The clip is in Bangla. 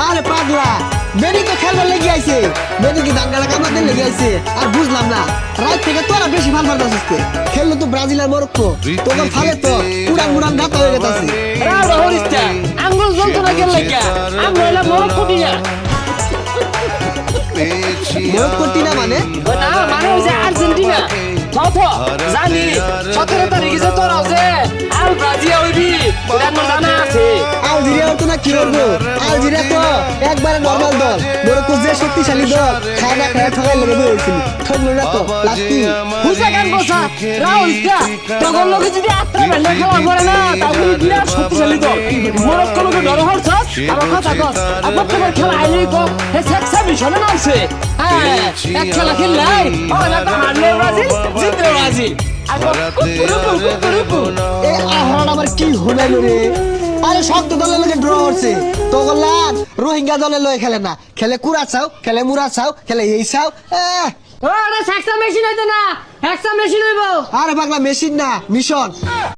আরে পাগলা, বেনি তো খেলবার লেগে আইছে। বেনি কি দাঙ্গালা কামাতে লেগে আইছে। আর বুঝলাম না, রাত থেকে তোরা বেশি ভাল পারতাছিস। খেললো তো ব্রাজিল আর মরক্কো, তোকে ফালে তো উড়ান উড়ান গাতা হয়ে গেতাছে। রাও হরিস্তা আঙ্গুল যন্ত্রণা গেল লাগা আমরা হইলা মরক্কো টিনা। মরক্কো টিনা মানে? না মানে হইছে আর্জেন্টিনা। থথ জানি 17 তারিখে যে তোরা যে আল ব্রাজিল হইবি এটা আমার জানা আছে। আলজেরিয়া তো না কি করবো? আলজেরিয়া তো একবারে নরমাল দল। মরক্কো যে শক্তিশালী দল, খায় না খায় ঠগাই লেগে বইছিল। ঠগলো না তো লাস্টি। হুইসা গান বসা রাও হরিস্তা তখন লোকে যদি আত্রা বেলা খেলা করে না তাহলে বিরাট শক্তিশালী দল। মরক্কো লোকে ডর হরছস আমার কথা কস। আবার তোমার খেলা আইলেই কো হে সেক্সা মিশনে নামছে। হ্যাঁ এক খেলা খেললাই ওরা তো হারলে ব্রাজিল জিতবে ব্রাজিল। আবার কি হলো রে? আরে শক্ত দলের লোকে ড্র হচ্ছে তো বললাম। রোহিঙ্গা দলের লোক খেলে না, খেলে কুড়া চাও, খেলে মুরা চাও, খেলে এই চাও। ওরা সেক্সা মেশিন হইতো না, হেক্সা মেশিন হইবো। আরে পাগলা, মেশিন না মিশন।